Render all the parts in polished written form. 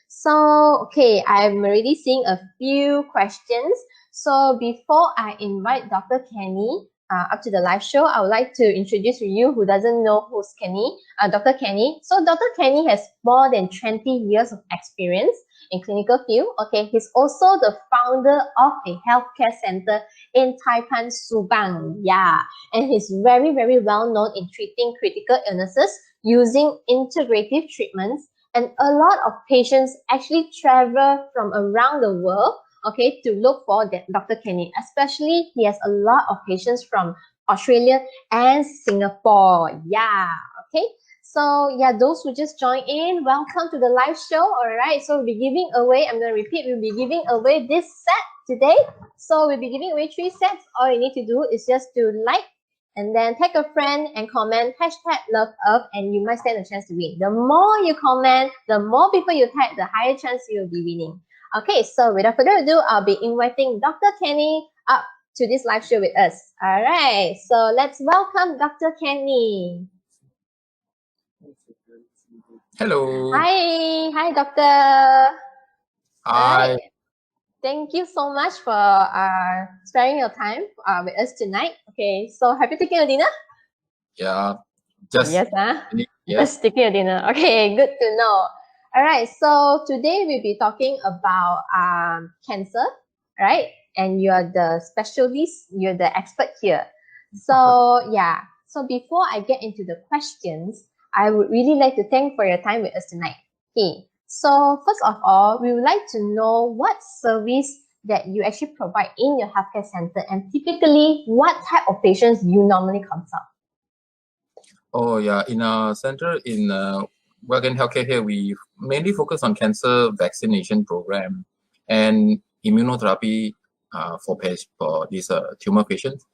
So, okay, I'm already seeing a few questions. So before I invite Dr. Kenny up to the live show, I would like to introduce to you who doesn't know who's Kenny, Dr. Kenny. So Dr. Kenny has more than 20 years of experience in clinical field. Okay, he's also the founder of a healthcare center in Taipan, Subang. Yeah, and he's very, very well known in treating critical illnesses using integrative treatments. And a lot of patients actually travel from around the world, okay, to look for Dr. Kenny. Especially, he has a lot of patients from Australia and Singapore. Yeah, okay. So yeah, those who just joined in, welcome to the live show. All right, so we'll be giving away, I'm going to repeat, we'll be giving away this set today. So we'll be giving away 3 sets. All you need to do is just to like, and then tag a friend and comment #LoveEarth, and you might stand a chance to win. The more you comment, the more people you tag, the higher chance you'll be winning. Okay, so without further ado, I'll be inviting Dr. Kenny up to this live show with us. All right, so let's welcome Dr. Kenny. Hello. Hi, doctor. Hi. Right. Thank you so much for sparing your time with us tonight. Okay, so have you taken your dinner? Yeah, just yes, yes. Just taking your dinner. Okay, good to know. All right, so today we'll be talking about cancer, right? And you're the specialist, you're the expert here. So yeah, so before I get into the questions, I would really like to thank for your time with us tonight. Okay, so first of all, we would like to know what service that you actually provide in your healthcare center, and typically what type of patients you normally consult. Oh yeah, in our center in Wagon Healthcare here, we mainly focus on cancer vaccination program and immunotherapy for these tumor patients.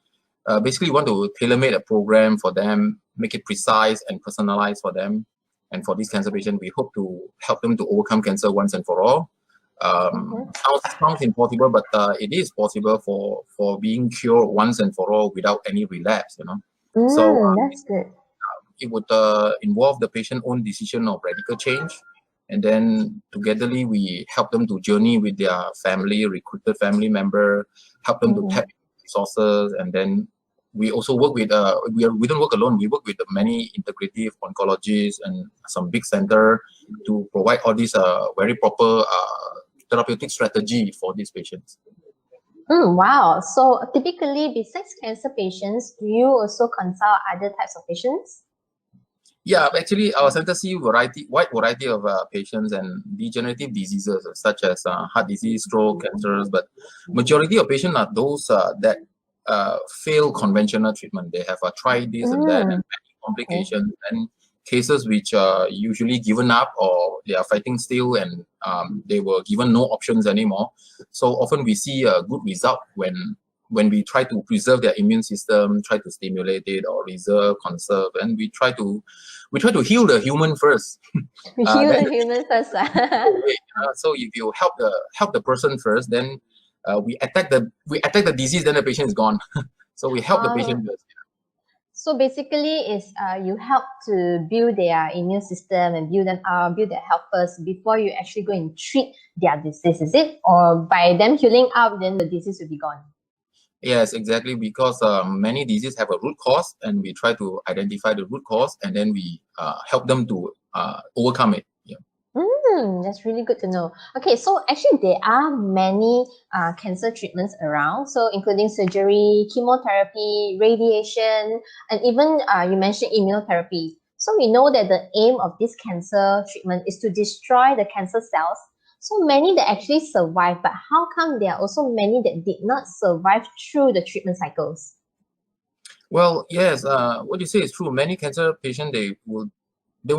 Basically, we want to tailor-make a program for them, make it precise and personalized for them. And for these cancer patients, we hope to help them to overcome cancer once and for all. Sounds impossible, but it is possible for being cured once and for all without any relapse. So that's good. It would involve the patient's own decision of radical change, and then togetherly we help them to journey with their family, recruited family member, help them to tap resources, and then we also work with we don't work alone. We work with many integrative oncologists and some big center to provide all these very proper therapeutic strategy for these patients. Wow. So typically, besides cancer patients, do you also consult other types of patients? Yeah, actually, our center see wide variety of patients and degenerative diseases such as heart disease, stroke, cancers. But majority of patients are those that fail conventional treatment. They have tried this and that, and many complications, and cases which are usually given up or they are fighting still, and they were given no options anymore. So often we see a good result when we try to preserve their immune system, try to stimulate it or reserve, conserve, and we try to heal the human first. Heal the human first. So if you help the person first, then we attack the disease, then the patient is gone. So we help the patient first. So basically, you help to build their immune system and build their health first before you actually go and treat their disease, is it? Or by them healing up, then the disease will be gone? Yes, exactly, because many diseases have a root cause, and we try to identify the root cause, and then we help them to overcome it. Yeah. That's really good to know. Okay, so actually there are many cancer treatments around, so including surgery, chemotherapy, radiation, and even you mentioned immunotherapy. So we know that the aim of this cancer treatment is to destroy the cancer cells. So many that actually survive, but how come there are also many that did not survive through the treatment cycles? Well, yes, what you say is true. Many cancer patients, they will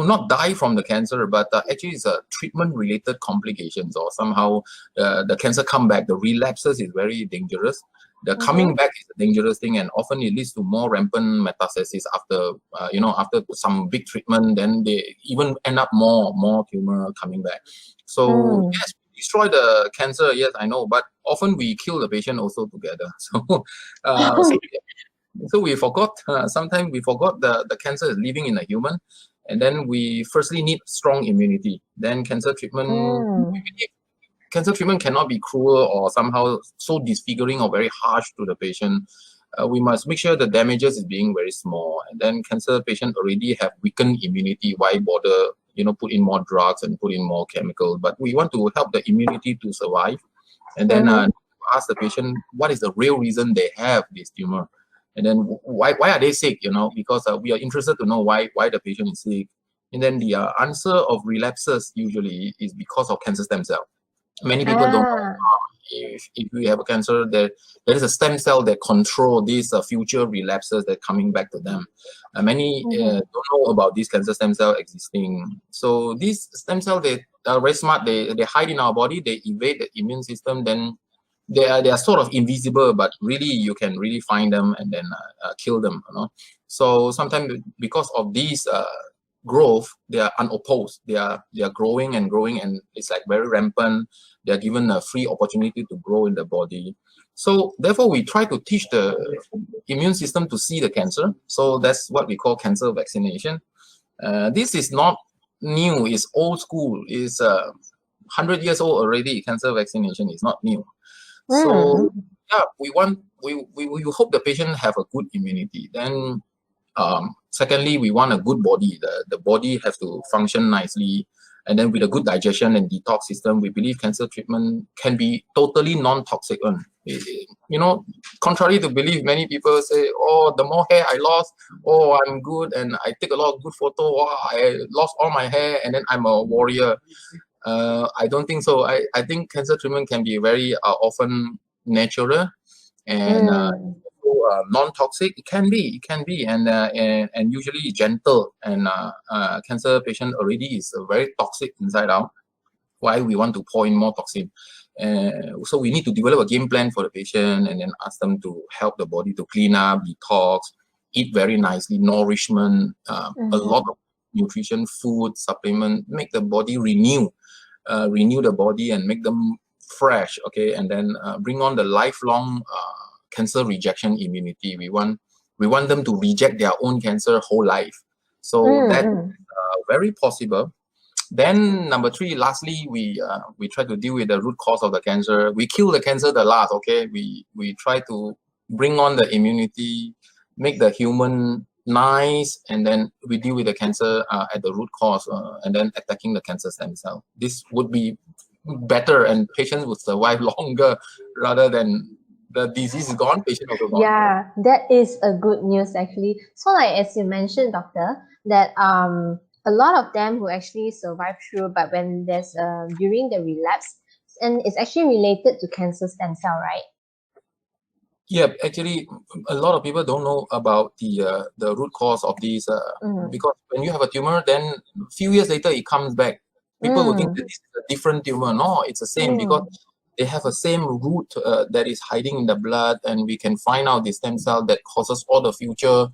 not die from the cancer, but actually it's a treatment-related complications, or somehow the cancer come back. The relapses is very dangerous. The coming back is a dangerous thing, and often it leads to more rampant metastasis after after some big treatment. Then they even end up more tumor coming back. So yes, we destroy the cancer. Yes, I know, but often we kill the patient also together. So we forgot. Sometimes we forgot the cancer is living in a human, And then we firstly need strong immunity. Then cancer treatment, cancer treatment cannot be cruel or somehow so disfiguring or very harsh to the patient. We must make sure the damages is being very small. And then cancer patient already have weakened immunity. Why bother, put in more drugs and put in more chemicals? But we want to help the immunity to survive. And then ask the patient what is the real reason they have this tumor. And then why are they sick? Because we are interested to know why the patient is sick. And then the answer of relapses usually is because of cancer stem cell. Many people don't know if we have a cancer, there is a stem cell that control these future relapses that coming back to them. Many don't know about these cancer stem cell existing. So these stem cell, they are very smart. They hide in our body. They evade the immune system. Then they are sort of invisible, but really you can really find them and then kill them. So sometimes because of these growth, they are unopposed. They are growing and growing, and it's like very rampant. They are given a free opportunity to grow in the body. So therefore, we try to teach the immune system to see the cancer. So that's what we call cancer vaccination. This is not new. It's old school. It's 100 years old already. Cancer vaccination is not new. So yeah, we hope the patient have a good immunity. Then secondly, we want a good body. The body has to function nicely. And then with a good digestion and detox system, we believe cancer treatment can be totally non-toxic. Contrary to belief, many people say, oh, the more hair I lost, oh, I'm good. And I take a lot of good photo. Oh, I lost all my hair and then I'm a warrior. I don't think so. I think cancer treatment can be very often natural and non-toxic. It can be, and usually gentle. And cancer patient already is very toxic inside out. Why we want to pour in more toxin? So we need to develop a game plan for the patient and then ask them to help the body to clean up, detox, eat very nicely, nourishment, a lot of nutrition, food, supplement, make the body renew the body and make them fresh. Okay, and then bring on the lifelong cancer rejection immunity. We want them to reject their own cancer whole life. So that's very possible. Then number 3, lastly, we try to deal with the root cause of the cancer. We kill the cancer the last. Okay, we try to bring on the immunity, make the human nice, and then we deal with the cancer at the root cause, and then attacking the cancer stem cell. This would be better, and patients would survive longer rather than the disease is gone, patient also gone. Yeah, that is a good news actually. So like as you mentioned, doctor, that a lot of them who actually survive through, but when there's during the relapse, and it's actually related to cancer stem cell, right? Yeah, actually, a lot of people don't know about the root cause of these because when you have a tumor, then a few years later it comes back. People will think that this is a different tumor. No, it's the same because they have a same root that is hiding in the blood, and we can find out the stem cell that causes all the future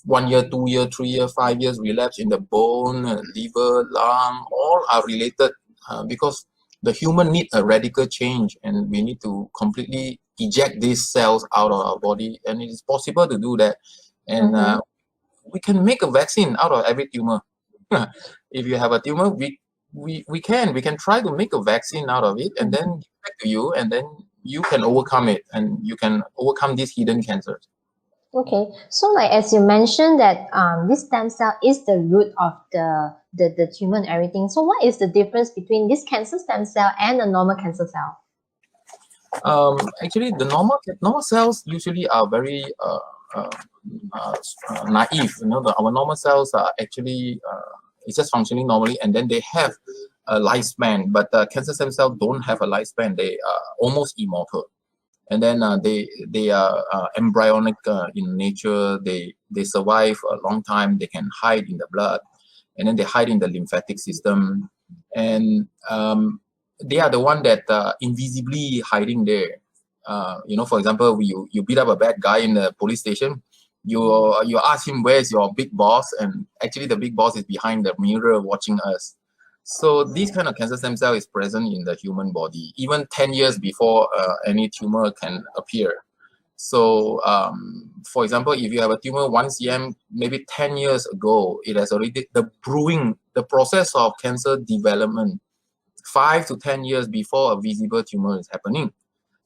1 year, 2 year, 3 year, 5 years relapse in the bone, liver, lung, all are related because the human need a radical change, and we need to completely eject these cells out of our body, and it is possible to do that. And we can make a vaccine out of every tumor. If you have a tumor, we can try to make a vaccine out of it and then give back to you, and then you can overcome it, and you can overcome these hidden cancers. Okay, so like as you mentioned that this stem cell is the root of the tumor and everything. So what is the difference between this cancer stem cell and a normal cancer cell? Actually, the normal cells usually are very naive. Our normal cells are actually it's just functioning normally, and then they have a lifespan. But cancer stem cells don't have a lifespan. They are almost immortal. And then they are embryonic in nature. They survive a long time. They can hide in the blood, and then they hide in the lymphatic system, and they are the one that invisibly hiding there. For example, you beat up a bad guy in the police station. You ask him where's your big boss, and actually the big boss is behind the mirror watching us. So this kind of cancer stem cell is present in the human body even 10 years before any tumor can appear. So, for example, if you have a tumor 1 cm, maybe 10 years ago, it has already, the process of cancer development, 5 to 10 years before a visible tumor is happening.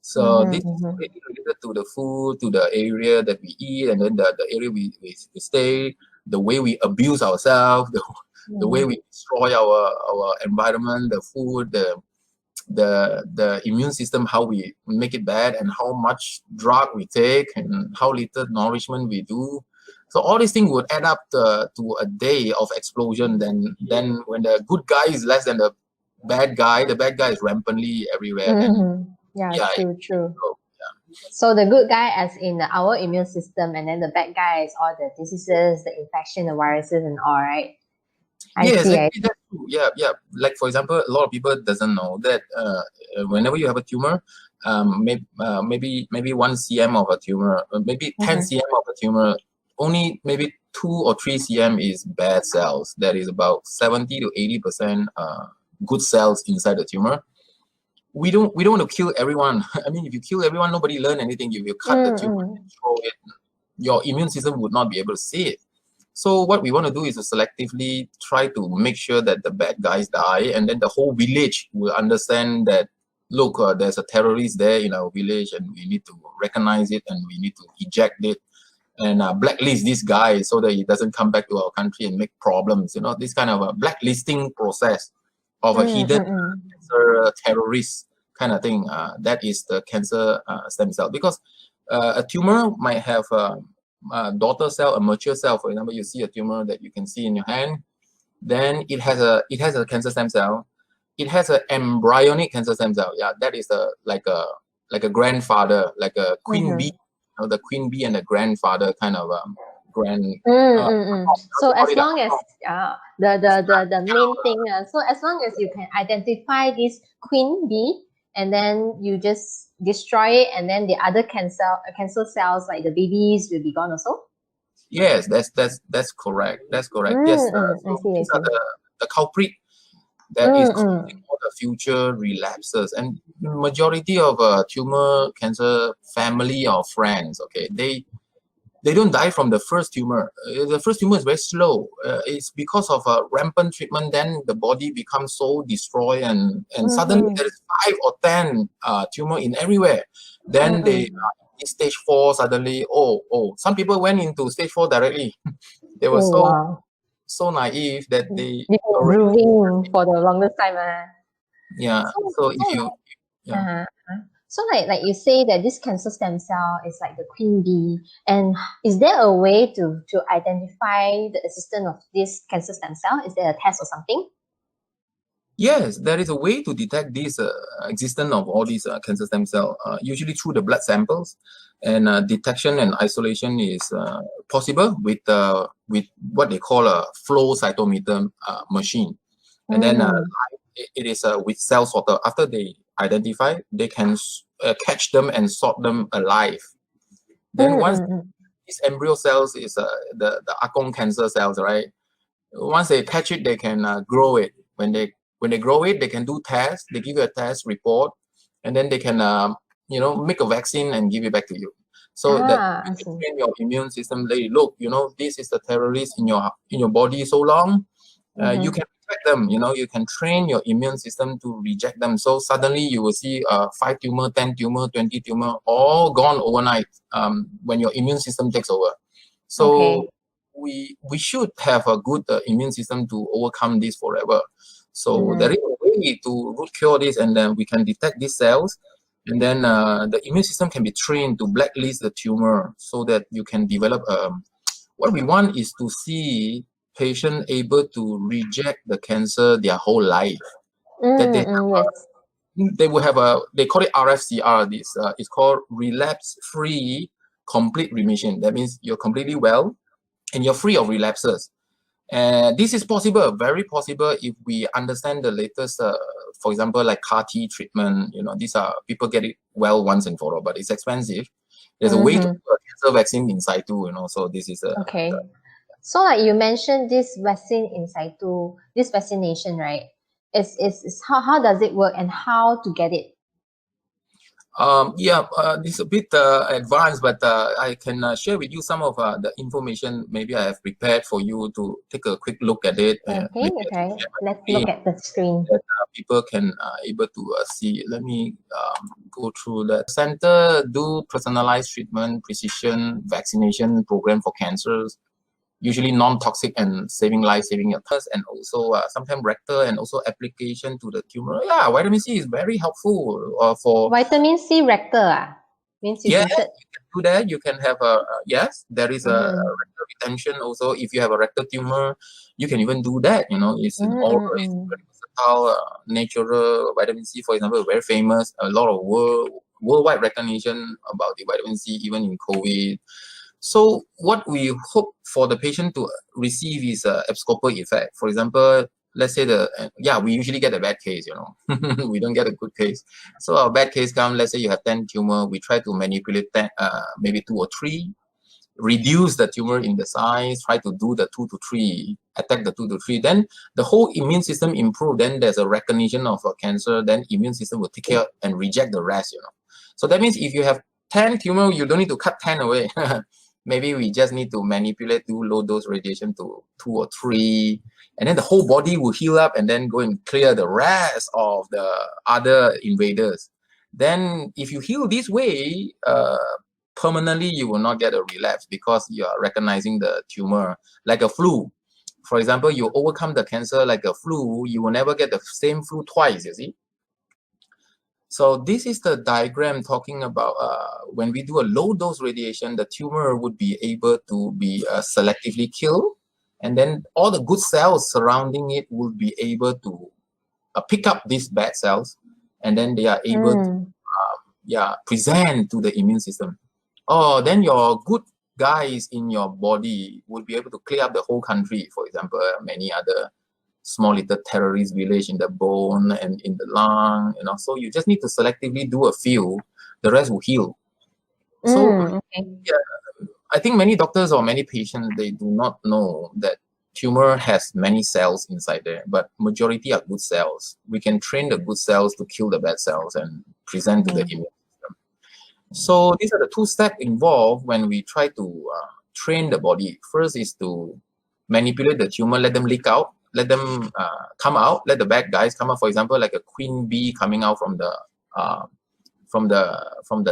So this is really related to the food, to the area that we eat, and then the area we stay, the way we abuse ourselves, the way we destroy our environment, the food, the immune system, how we make it bad, and how much drug we take, and how little nourishment we do. So all these things would add up to a day of explosion. Then when the good guy is less than the bad guy is rampantly everywhere. Then Yeah, yeah, true. yeah. So the good guy as in our immune system, and then the bad guy is all the diseases, the infection, the viruses and all, right? Yes, I actually that's true. Yeah. Like for example, a lot of people doesn't know that whenever you have a tumor, maybe 1 cm of a tumor, maybe 10 cm of a tumor, only maybe 2 or 3 cm is bad cells. That is about 70 to 80% good cells inside the tumor. We don't want to kill everyone. I mean, if you kill everyone, nobody learn anything. If you cut the tumor and throw it, your immune system would not be able to see it. So what we want to do is to selectively try to make sure that the bad guys die, and then the whole village will understand that, look, there's a terrorist there in our village, and we need to recognize it, and we need to eject it, and blacklist this guy so that he doesn't come back to our country and make problems. You know, this kind of a blacklisting process of a hidden cancer terrorist kind of thing. That is the cancer stem cell, because a tumor might have a daughter cell, a mature cell. For example, you see a tumor that you can see in your hand, then it has a cancer stem cell. It has an embryonic cancer stem cell. Yeah, that is like a grandfather, like a queen bee. You know, the queen bee and the grandfather kind of grand. So as long as the main thing, so as long as you can identify this queen bee, and then you just destroy it, and then the other cancer cells like the babies will be gone also. Yes, that's correct. That's correct. Yes, so these are the culprit that is causing all the future relapses. And majority of tumor cancer family or friends, okay, they don't die from the first tumor. The first tumor is very slow. It's because of rampant treatment. Then the body becomes so destroyed, and suddenly there is 5 or 10 tumor in everywhere. Then they stage 4 suddenly. Oh, some people went into stage 4 directly. They were so naive that they were brewing for the longest time. Yeah. So if you So like you say that this cancer stem cell is like the queen bee, and is there a way to identify the existence of this cancer stem cell? Is there a test or something? Yes, there is a way to detect this existence of all these cancer stem cell, usually through the blood samples, and detection and isolation is possible with what they call a flow cytometer machine, and then it is with cell sorter. After they identify, they can catch them and sort them alive. Then once these embryo cells is the Akong cancer cells, right? Once they catch it, they can grow it. When they grow it, they can do tests. They give you a test report, and then they can make a vaccine and give it back to you. So that you can train your immune system. Look, this is the terrorist in your body so long. You can reject them. You can train your immune system to reject them. So suddenly you will see 5 tumor, 10 tumor, 20 tumor, all gone overnight when your immune system takes over. So we should have a good immune system to overcome this forever. So there is a way to root cure this, and then we can detect these cells, and then the immune system can be trained to blacklist the tumor so that you can develop. What we want is to see patient able to reject the cancer their whole life. That they will have they call it RFCR. This it's called relapse-free complete remission. That means you're completely well and you're free of relapses. And this is possible, very possible, if we understand the latest, for example, like CAR T treatment. These are people get it well once and for all, but it's expensive. There's a way to do a cancer vaccine in situ. So this is so like you mentioned this vaccine in situ, this vaccination, right? Is how does it work, and how to get it? This is a bit advanced, but I can share with you some of the information maybe I have prepared for you to take a quick look at it. Okay, Maybe I can okay. share my Let's screen look at the screen. that people can able to see. Let me go through that. Center do personalized treatment, precision vaccination program for cancers, usually non-toxic and saving life, saving your tests, and also sometimes rectal and also application to the tumor. Yeah, vitamin C is very helpful for. Vitamin C rectal means you Yeah, boosted. you can do that. You can have a yes, there is a Mm-hmm. rectal retention also. If you have a rectal tumor, you can even do that. You know, it's an oral, it's Mm-hmm. very versatile, natural vitamin C, for example, very famous. A lot of worldwide recognition about the vitamin C, even in COVID. So what we hope for the patient to receive is a abscopal effect. For example, let's say we usually get a bad case, you know, we don't get a good case. So our bad case come, let's say you have 10 tumor, we try to manipulate 10, maybe 2 or 3, reduce the tumor in the size, try to do the 2 to 3, attack the 2 to 3, then the whole immune system improve, then there's a recognition of a cancer, then immune system will take care and reject the rest, you know. So that means if you have 10 tumor, you don't need to cut 10 away. Maybe we just need to manipulate, do low dose radiation to 2 or 3, and then the whole body will heal up and then go and clear the rest of the other invaders. Then if you heal this way, permanently you will not get a relapse because you are recognizing the tumor like a flu. For example, you overcome the cancer like a flu, you will never get the same flu twice, you see. So this is the diagram talking about when we do a low dose radiation, the tumor would be able to be selectively killed, and then all the good cells surrounding it will be able to pick up these bad cells, and then they are able to present to the immune system. Oh, then your good guys in your body would be able to clear up the whole country, for example, many other small little terrorist village in the bone and in the lung, you know. So you just need to selectively do a few, the rest will heal. So Okay. I think many doctors or many patients, they do not know that tumor has many cells inside there, but majority are good cells. We can train the good cells to kill the bad cells and present to the immune system. So these are the 2 steps involved when we try to train the body. First is to manipulate the tumor, let them leak out, let them come out, let the bad guys come out. For example, like a queen bee coming out from the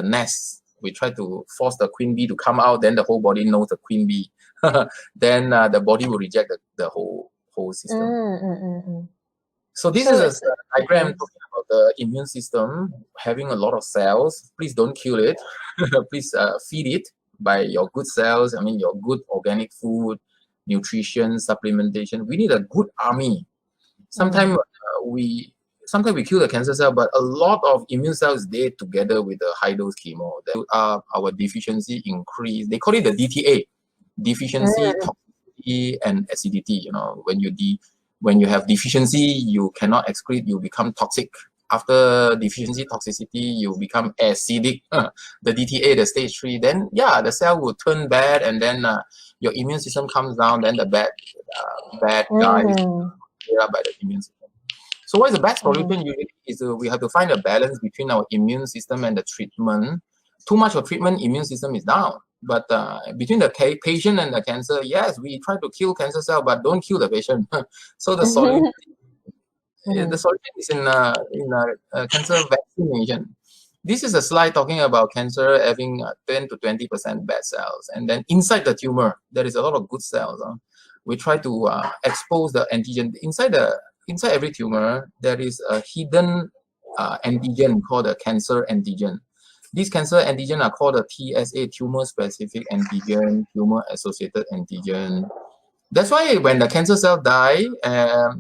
nest. We try to force the queen bee to come out, then the whole body knows the queen bee. Then the body will reject the whole system. So this is a diagram talking about the immune system having a lot of cells. Please don't kill it. Please feed it by your good cells. I mean, your good organic food, nutrition, supplementation. We need a good army. Sometimes we kill the cancer cell, but a lot of immune cells dead together with the high dose chemo. That our deficiency increase. They call it the DTA, deficiency, toxicity, and acidity. You know, when you have deficiency, you cannot excrete. You become toxic. After deficiency, toxicity, you become acidic. The DTA, the stage 3, then the cell will turn bad, and then your immune system comes down. Then the bad guys up by the immune system. So what is the best solution usually is we have to find a balance between our immune system and the treatment. Too much of treatment, immune system is down. But between the patient and the cancer, yes, we try to kill cancer cell, but don't kill the patient. So the solution, is in cancer vaccination. This is a slide talking about cancer having 10 to 20% bad cells, and then inside the tumor there is a lot of good cells. We try to expose the antigen inside every tumor. There is a hidden antigen called a cancer antigen. These cancer antigen are called a TSA, tumor specific antigen, tumor associated antigen. That's why when the cancer cell die,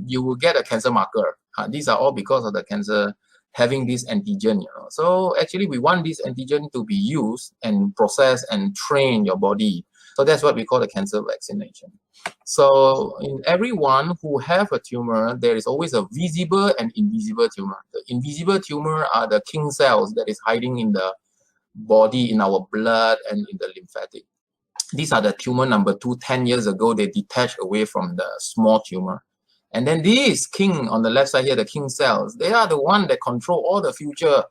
you will get a cancer marker. These are all because of the cancer having this antigen. You know. So actually, we want this antigen to be used and processed and train your body. So that's what we call the cancer vaccination. So in everyone who have a tumor, there is always a visible and invisible tumor. The invisible tumor are the king cells that is hiding in the body, in our blood, and in the lymphatic. These are the tumor number 2. 10 years ago, they detached away from the small tumor. And then these king on the left side here, the king cells, they are the one that control all the future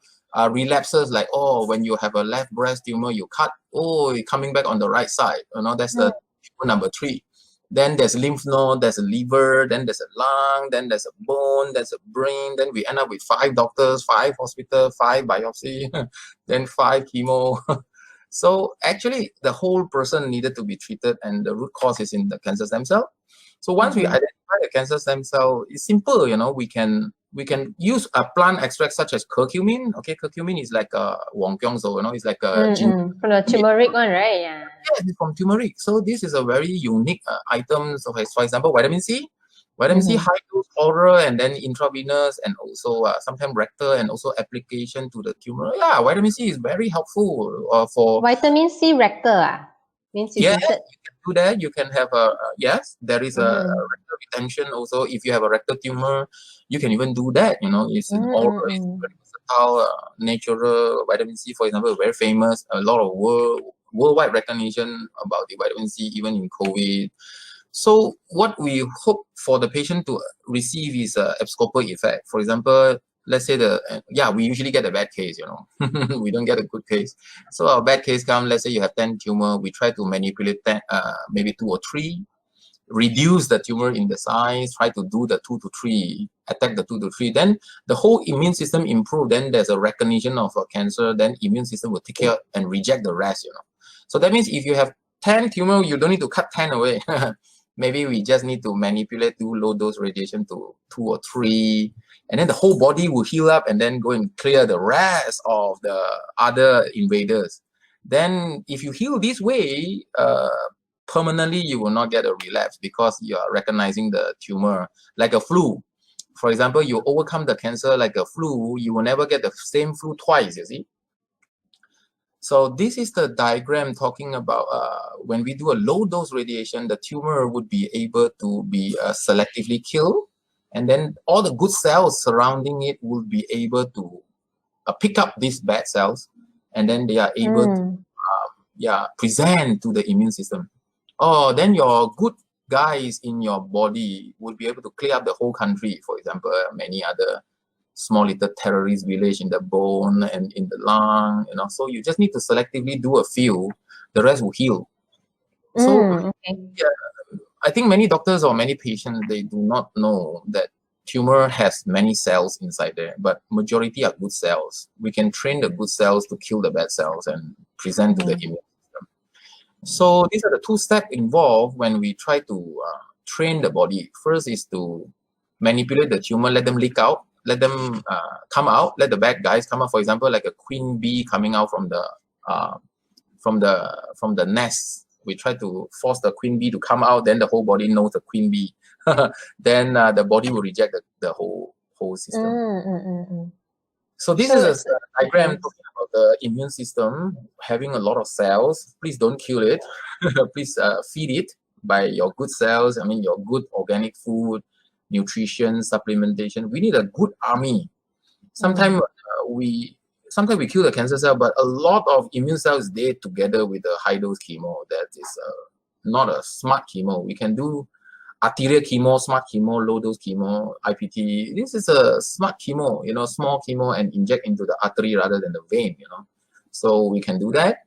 relapses, like, oh, when you have a left breast tumor, you cut, oh, it's coming back on the right side. That's the tumor number 3. Then there's lymph node, there's a liver, then there's a lung, then there's a bone, there's a brain. Then we end up with 5 doctors, 5 hospital, 5 biopsy, then 5 chemo. So actually, the whole person needed to be treated, and the root cause is in the cancer stem cell. So once we identify the cancer stem cell, it's simple. We can use a plant extract such as curcumin. Okay, curcumin is like a wongkyongso. It's like a from the turmeric one, right? Yeah. Yeah, it's from turmeric. So this is a very unique item. So for example, vitamin C. Vitamin C high dose oral and then intravenous, and also sometimes rectal, and also application to the tumor. Yeah, vitamin C is very helpful for vitamin C rectal. Means you you can do that. You can have yes, there is a rectal retention also. If you have a rectal tumor, you can even do that. It's an oral, it's very versatile, natural vitamin C, for example, very famous. A lot of worldwide recognition about the vitamin C, even in COVID. So what we hope for the patient to receive is a abscopal effect. For example, let's say we usually get a bad case, we don't get a good case. So our bad case comes, let's say you have 10 tumor, we try to manipulate 10, maybe 2 or 3, reduce the tumor in the size, try to do the 2 to 3, attack the 2 to 3, then the whole immune system improve, then there's a recognition of a cancer, then immune system will take care and reject the rest, So that means if you have 10 tumor, you don't need to cut 10 away. Maybe we just need to manipulate, do low dose radiation to 2 or 3, and then the whole body will heal up and then go and clear the rest of the other invaders. Then if you heal this way, permanently you will not get a relapse, because you are recognizing the tumor like a flu. For example, you overcome the cancer like a flu, you will never get the same flu twice, you see. So this is the diagram talking about when we do a low dose radiation, the tumor would be able to be selectively killed, and then all the good cells surrounding it will be able to pick up these bad cells, and then they are able to present to the immune system. Oh, then your good guys in your body would be able to clear up the whole country, for example, many other small little terrorist village in the bone and in the lung, so you just need to selectively do a few, the rest will heal. So I think many doctors or many patients, they do not know that tumor has many cells inside there, but majority are good cells. We can train the good cells to kill the bad cells and present to the immune system. So these are the 2 steps involved when we try to train the body. First is to manipulate the tumor, let them leak out, let them come out, let the bad guys come out. For example, like a queen bee coming out from the nest. We try to force the queen bee to come out, then the whole body knows the queen bee. Then the body will reject the whole system. So this is a diagram talking about the immune system having a lot of cells. Please don't kill it. Please feed it by your good cells. I mean, your good organic food, nutrition, supplementation. We need a good army. Sometimes we kill the cancer cell, but a lot of immune cells dead together with the high dose chemo. That is not a smart chemo. We can do arterial chemo, smart chemo, low dose chemo, IPT. This is a smart chemo, small chemo, and inject into the artery rather than the vein, So we can do that.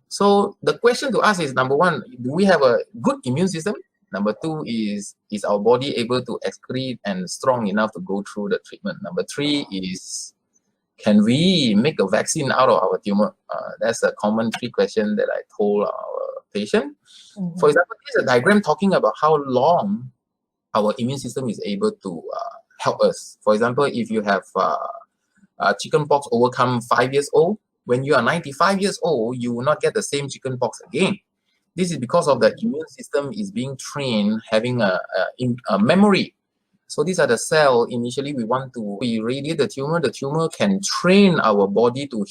So the question to ask is, number 1, do we have a good immune system? Number 2 is our body able to excrete and strong enough to go through the treatment? Number 3 is, can we make a vaccine out of our tumor? That's a common 3 question that I told our patient. For example, this is a diagram talking about how long our immune system is able to help us. For example, if you have chickenpox overcome 5 years old, when you are 95 years old, you will not get the same chickenpox again. This is because of the immune system is being trained, having a memory. So these are the cells. Initially, we want to irradiate the tumor. The tumor can train our body to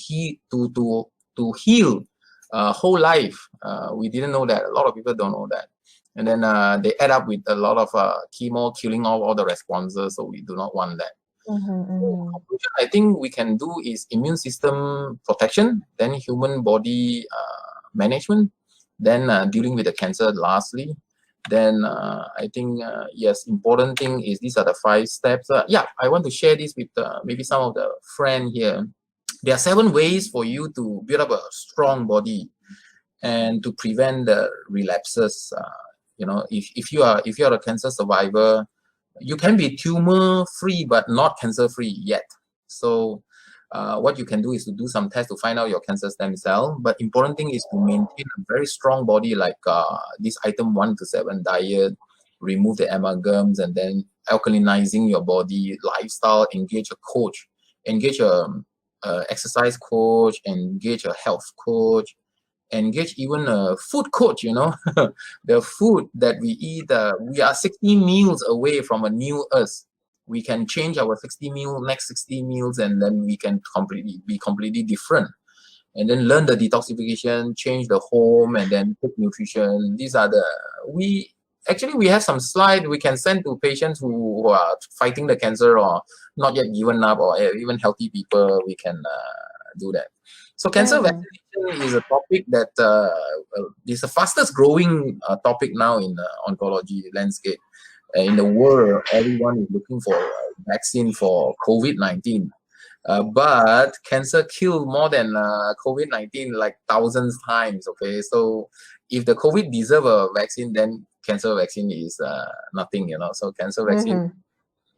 heal whole life. We didn't know that. A lot of people don't know that. And then they add up with a lot of chemo, killing off all the responses. So we do not want that. Conclusion I think we can do is immune system protection, then human body management, then dealing with the cancer lastly. Then I think, yes, important thing is these are the 5 steps. I want to share this with maybe some of the friends here. There are 7 ways for you to build up a strong body and to prevent the relapses. If you're a cancer survivor, you can be tumor free but not cancer free yet. So what you can do is to do some tests to find out your cancer stem cell. But important thing is to maintain a very strong body, like this item 1 to 7 diet, remove the amalgams, and then alkalinizing your body, lifestyle, engage a coach, engage a exercise coach, engage a health coach, engage even a food coach. The food that we eat, we are 60 meals away from a new earth. We can change our next 60 meals, and then we can be completely different. And then learn the detoxification, change the home, and then cook nutrition. These are we have some slide we can send to patients who are fighting the cancer or not yet given up, or even healthy people. We can do that. So cancer vaccination is a topic that is the fastest growing topic now in the oncology landscape. In the world, everyone is looking for a vaccine for COVID-19. But cancer killed more than COVID-19 like thousands times. Okay, so if the COVID deserve a vaccine, then cancer vaccine is nothing. So cancer vaccine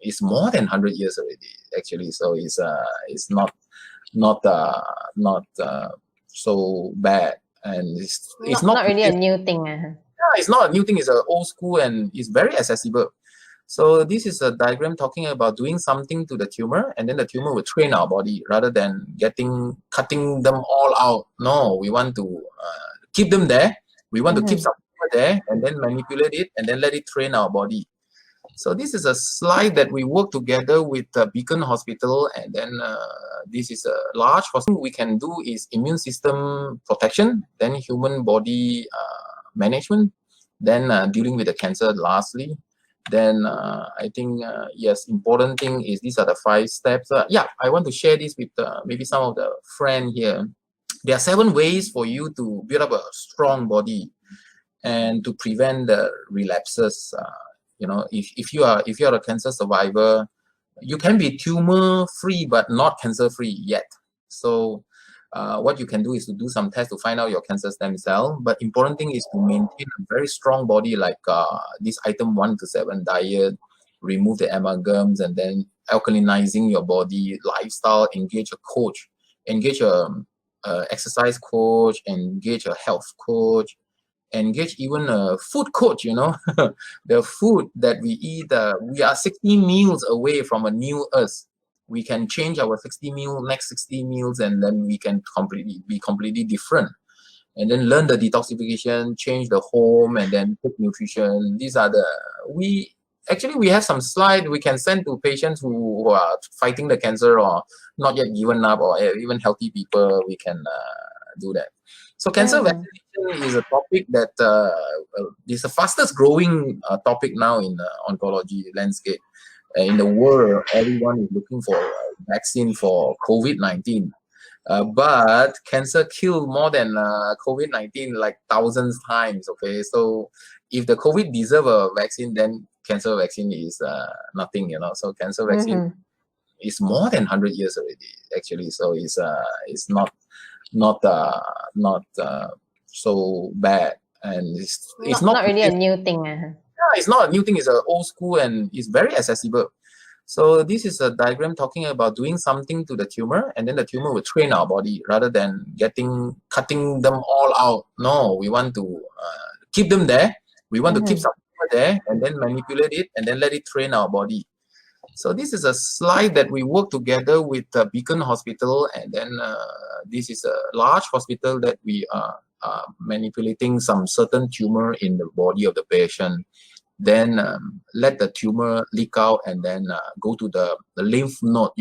is more than 100 years already, actually. So it's not so bad, and it's Not really a new thing. Yeah, it's not a new thing. It's an old school, and it's very accessible. So this is a diagram talking about doing something to the tumor, and then the tumor will train our body rather than cutting them all out. No, we want to keep them there. We want to keep some tumor there, and then manipulate it, and then let it train our body. So this is a slide that we work together with Beacon Hospital, and then this is a large hospital. We can do is immune system protection, then human body management, then dealing with the cancer lastly. Then I think, yes, important thing is these are the 5 steps. Yeah, I want to share this with maybe some of the friends here. There are 7 ways for you to build up a strong body and to prevent the relapses. If you're a cancer survivor, you can be tumor free but not cancer free yet. So what you can do is to do some tests to find out your cancer stem cell. But important thing is to maintain a very strong body, like this item 1 to 7 diet, remove the amalgams, and then alkalinizing your body, lifestyle, engage a coach, engage a exercise coach, engage a health coach, engage even a food coach. The food that we eat, we are 60 meals away from a new earth. We can change our next 60 meals, and then we can be completely different. And then learn the detoxification, change the home, and then cook nutrition. These are we have some slide we can send to patients who are fighting the cancer or not yet given up, or even healthy people. We can do that. So cancer vaccination is a topic that is the fastest growing topic now in the oncology landscape. In the world, everyone is looking for a vaccine for COVID-19. But cancer killed more than COVID-19 like thousands times. Okay, so if the COVID deserve a vaccine, then cancer vaccine is nothing. So cancer vaccine is more than 100 years already, actually. So it's not so bad, and it's not really a new thing. Yeah, it's not a new thing. It's an old school, and it's very accessible. So this is a diagram talking about doing something to the tumor, and then the tumor will train our body rather than cutting them all out. No, we want to keep them there. We want to keep some tumor there, and then manipulate it, and then let it train our body. So this is a slide that we work together with Beacon Hospital, and then this is a large hospital that we are manipulating some certain tumor in the body of the patient. Then let the tumor leak out, and then go to the lymph node.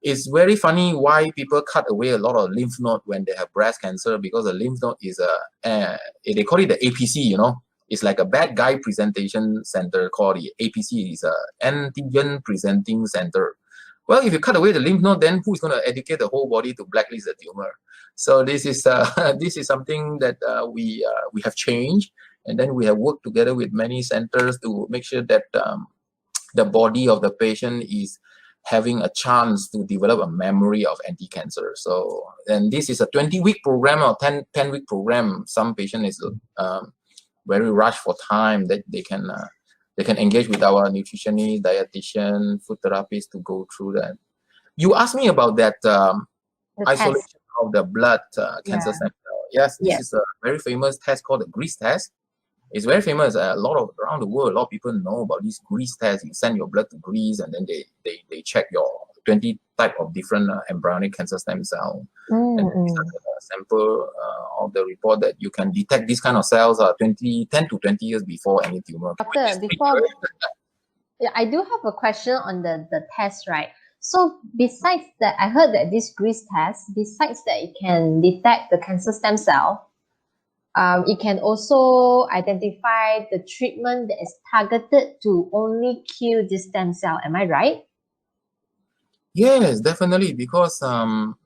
It's very funny why people cut away a lot of lymph node when they have breast cancer, because the lymph node is they call it the APC. It's like a bad guy presentation center called the APC. Is a antigen presenting center. Well, if you cut away the lymph node, then who's going to educate the whole body to blacklist the tumor? So this is something that we have changed, and then we have worked together with many centers to make sure that the body of the patient is having a chance to develop a memory of anti-cancer. So, and this is a 20-week program or 10-week program. Some patient is very rushed for time that they can engage with our nutritionist, dietitian, food therapist to go through that. You asked me about that isolation test. of the blood cancer stem cell. Yes, this is a very famous test called the grease test. It's very famous. Around the world, a lot of people know about this grease test. You send your blood to Greece, and then they check your 20 type of different embryonic cancer stem cell, and sample of the report that you can detect these kind of cells 10 to 20 years before any tumor. Doctor, yeah, I do have a question on the test, right? So besides that, I heard that this grease test, besides that it can detect the cancer stem cell, it can also identify the treatment that is targeted to only kill this stem cell. Am I right? Yes, definitely, because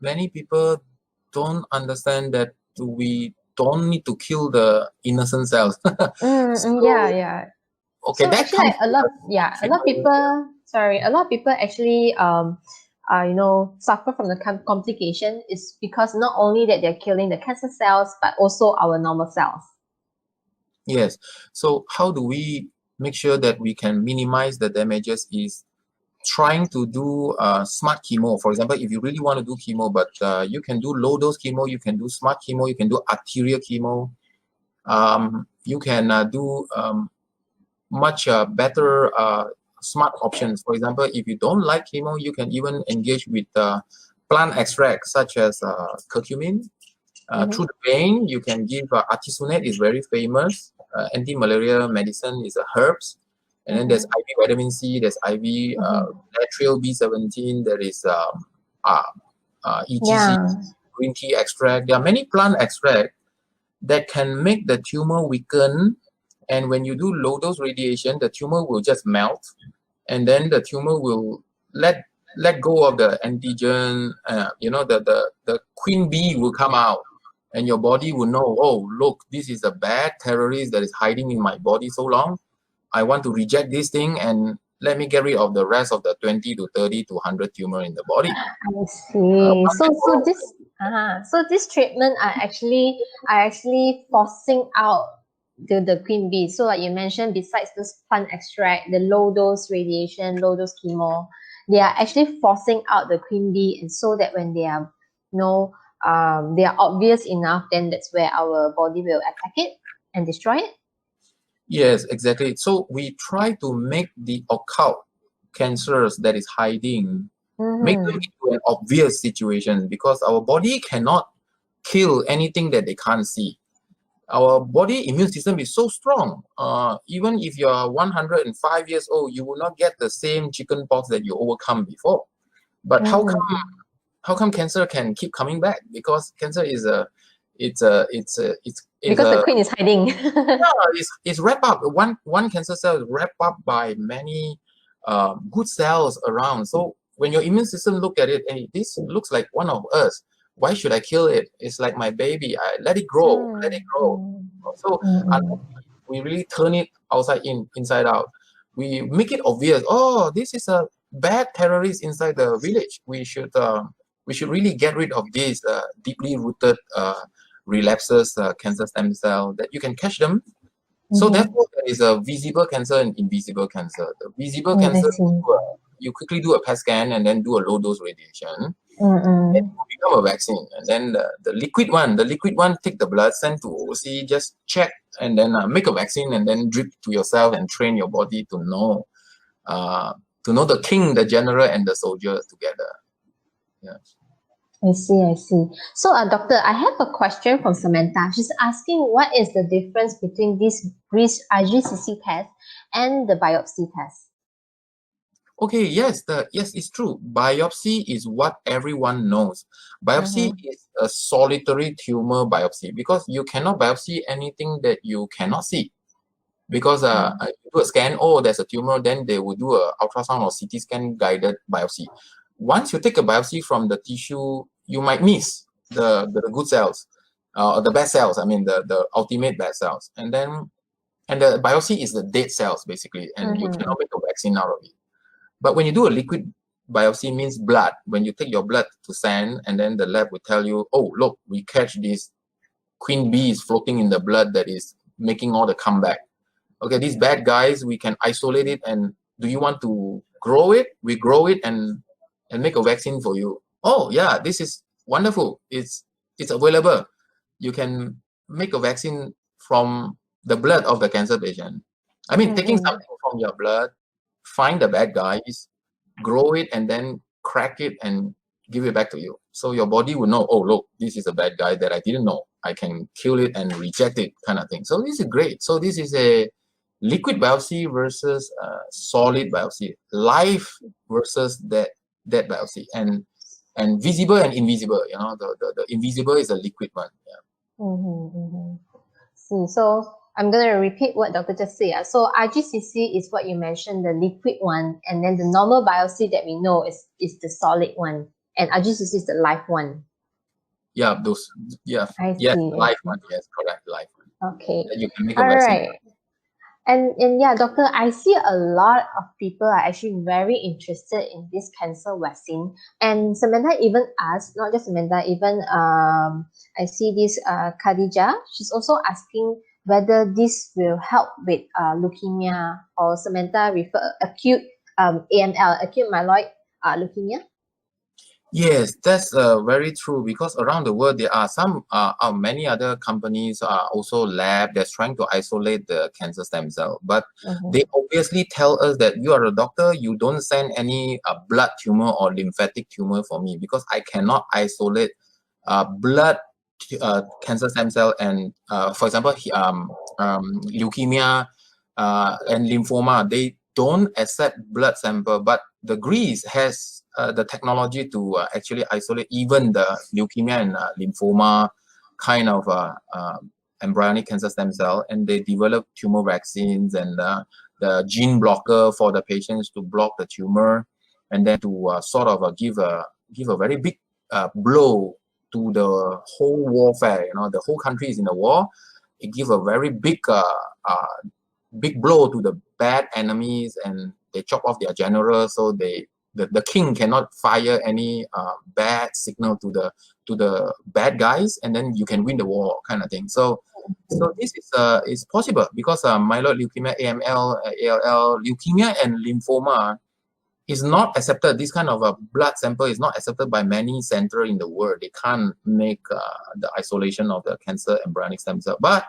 many people don't understand that we don't need to kill the innocent cells. Yeah. Okay, So that actually, comes a lot of people, a lot of people actually, suffer from the complication is because not only that they're killing the cancer cells, but also our normal cells. Yes. So how do we make sure that we can minimize the damages is trying to do smart chemo. For example, if you really want to do chemo, but you can do low dose chemo, you can do smart chemo, you can do arterial chemo. You can do much better smart options. For example, if you don't like chemo, you can even engage with plant extracts such as curcumin. Through the vein, you can give artesunate is very famous. Anti-malaria medicine is herbs. And then there's IV vitamin C, there's IV lateral B17, there is ETC, green tea extract. There are many plant extracts that can make the tumor weaken. And when you do low dose radiation, the tumor will just melt. And then the tumor will let go of the antigen. The queen bee will come out. And your body will know, oh, look, this is a bad terrorist that is hiding in my body so long. I want to reject this thing and let me get rid of the rest of the 20 to 30 to 100 tumor in the body. I see. So this treatment are actually forcing out the queen bee. So like you mentioned, besides this plant extract, the low dose radiation, low dose chemo, they are actually forcing out the queen bee, and so that when they are they are obvious enough, then that's where our body will attack it and destroy it. Yes, exactly. So we try to make the occult cancers that is hiding, make them into an obvious situation, because our body cannot kill anything that they can't see. Our body immune system is so strong. Even if you are 105 years old, you will not get the same chicken pox that you overcome before. But how come cancer can keep coming back? Because cancer is because the queen is hiding. it's wrapped up. One cancer cell is wrapped up by many good cells around. So when your immune system look at it, hey, this looks like one of us. Why should I kill it? It's like my baby. I let it grow. Let it grow. So we really turn it inside out. We make it obvious. Oh, this is a bad terrorist inside the village. We should really get rid of these deeply rooted relapses cancer stem cell that you can catch them. So therefore, there is a visible cancer and invisible cancer. The visible cancer, you quickly do a PET scan and then do a low dose radiation. It will become a vaccine. And then the liquid one, take the blood, send to OC, just check, and then make a vaccine and then drip to yourself and train your body to know the king, the general, and the soldier together. Yeah. I see. So, doctor, I have a question from Samantha. She's asking, what is the difference between this IgCC test and the biopsy test? Okay, yes, it's true. Biopsy is what everyone knows. Biopsy is a solitary tumor biopsy because you cannot biopsy anything that you cannot see. Because you do a scan, oh, there's a tumor, then they will do a ultrasound or CT scan guided biopsy. Once you take a biopsy from the tissue, you might miss the good cells, the bad cells. I mean, the ultimate bad cells. And the biopsy is the dead cells, basically, and you cannot make a vaccine out of it. But when you do a liquid biopsy means blood. When you take your blood to send, and then the lab will tell you, oh, look, we catch these queen bees floating in the blood that is making all the comeback. Okay, these bad guys, we can isolate it, and do you want to grow it? We grow it and make a vaccine for you. Oh yeah, this is wonderful. It's available. You can make a vaccine from the blood of the cancer patient. I mean, taking something from your blood, find the bad guys, grow it, and then crack it and give it back to you. So your body will know, oh, look, this is a bad guy that I didn't know. I can kill it and reject it, kind of thing. So this is great. So this is a liquid biopsy versus solid biopsy, live versus dead biopsy, and visible and invisible. You know, the invisible is a liquid one. Yeah. See, so I'm going to repeat what Dr. just said. So RGCC is what you mentioned, the liquid one, and then the normal biopsy that we know is the solid one, and RGCC is the live one. Yeah, those. Yeah, I yes, see. live one. Yes, correct, live one. Okay. That you can make a All vaccine. right. And yeah, doctor, I see a lot of people are actually very interested in this cancer vaccine. And Samantha even asked, not just Samantha, even I see this Khadija, she's also asking whether this will help with leukemia, or Samantha refer acute AML, acute myeloid leukemia. Yes, that's very true, because around the world there are some many other companies are also lab that's trying to isolate the cancer stem cell, but they obviously tell us that you are a doctor, you don't send any blood tumor or lymphatic tumor for me, because I cannot isolate blood cancer stem cell and for example leukemia and lymphoma. They don't accept blood sample, but the Greece has the technology to actually isolate even the leukemia and lymphoma kind of embryonic cancer stem cell, and they develop tumor vaccines and the gene blocker for the patients to block the tumor, and then to sort of give a very big blow to the whole warfare. You know, the whole country is in a war. It gives a very big big blow to the bad enemies, and they chop off their generals, so the king cannot fire any bad signal to the bad guys, and then you can win the war, kind of thing. So this is possible, because myeloid leukemia, AML, ALL, leukemia, and lymphoma is not accepted. This kind of a blood sample is not accepted by many centers in the world. They can't make the isolation of the cancer embryonic stem cell. But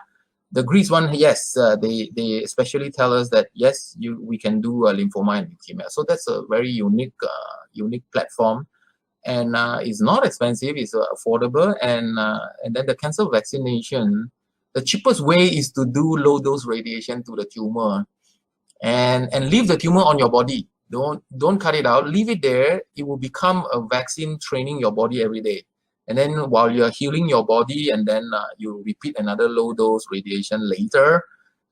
the Greece one, yes, they especially tell us that yes, we can do lymphoma and leukemia. So that's a very unique platform, and it's not expensive. It's affordable, and then the cancer vaccination, the cheapest way is to do low dose radiation to the tumor, and leave the tumor on your body. Don't cut it out. Leave it there. It will become a vaccine training your body every day. And then while you're healing your body, and then you repeat another low dose radiation later,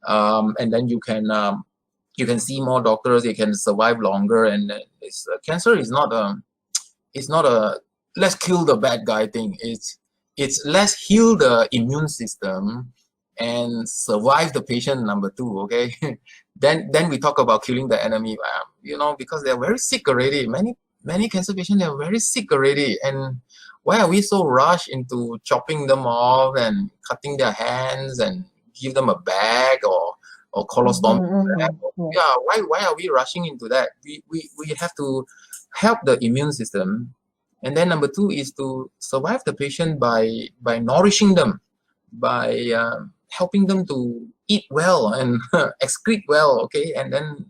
and then you can see more doctors. You can survive longer. And cancer is not a let's kill the bad guy thing. It's let's heal the immune system and survive the patient, number two. Okay. then we talk about killing the enemy, because they're very sick already. Many cancer patients, they're very sick already, and why are we so rushed into chopping them off and cutting their hands and give them a bag or colostomy bag? Yeah, why are we rushing into that? We have to help the immune system. And then number two is to survive the patient by nourishing them, by helping them to eat well and excrete well, okay, and then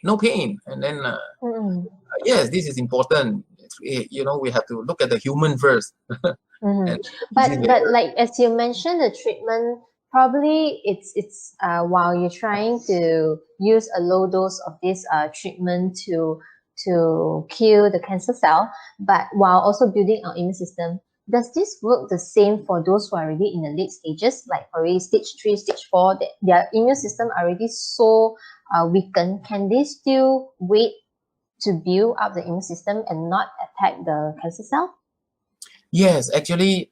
no pain, and then yes, this is important. We have to look at the human first. But like as you mentioned, the treatment probably it's while you're trying to use a low dose of this treatment to kill the cancer cell, but while also building our immune system. Does this work the same for those who are already in the late stages, like already stage 3, stage 4, that their immune system are already so weakened? Can they still wait to build up the immune system and not attack the cancer cell? Yes, actually,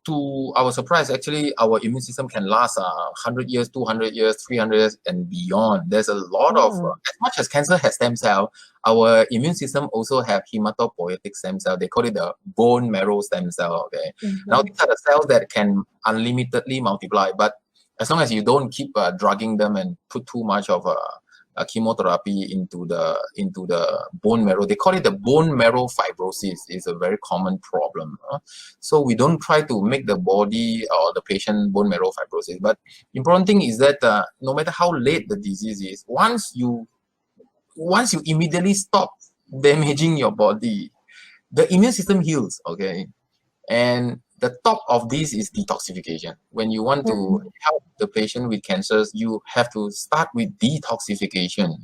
to our surprise, actually, our immune system can last 100 years, 200 years, 300 years, and beyond. There's a lot of, as much as cancer has stem cell, our immune system also have hematopoietic stem cell. They call it the bone marrow stem cell. Okay. Now, these are the cells that can unlimitedly multiply, but as long as you don't keep drugging them and put too much of chemotherapy into the bone marrow. They call it the bone marrow fibrosis. It's a very common problem. So we don't try to make the body or the patient bone marrow fibrosis. But important thing is that no matter how late the disease is, once you immediately stop damaging your body, the immune system heals. Okay, and the top of this is detoxification. When you want to help the patient with cancers, you have to start with detoxification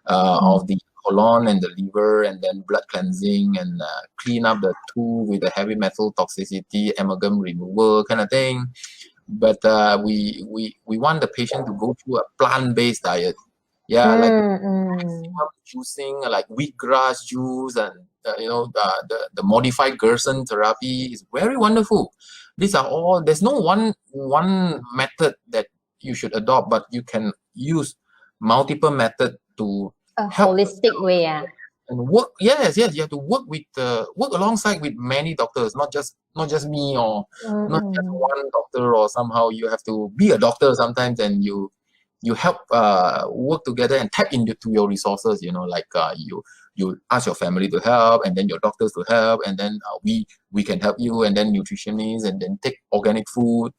of the colon and the liver, and then blood cleansing, and clean up the tooth with the heavy metal toxicity, amalgam removal kind of thing. But we want the patient to go through a plant-based diet. Yeah, like maximum juicing, like wheatgrass juice, and the modified Gerson therapy is very wonderful. These are all. There's no one method that you should adopt, but you can use multiple methods to a help holistic way. And work. Yes, you have to work alongside with many doctors, not just me, or not just one doctor, or somehow you have to be a doctor sometimes, and you help work together and tap into your resources, like you ask your family to help, and then your doctors to help, and then we can help you, and then nutritionists, and then take organic food,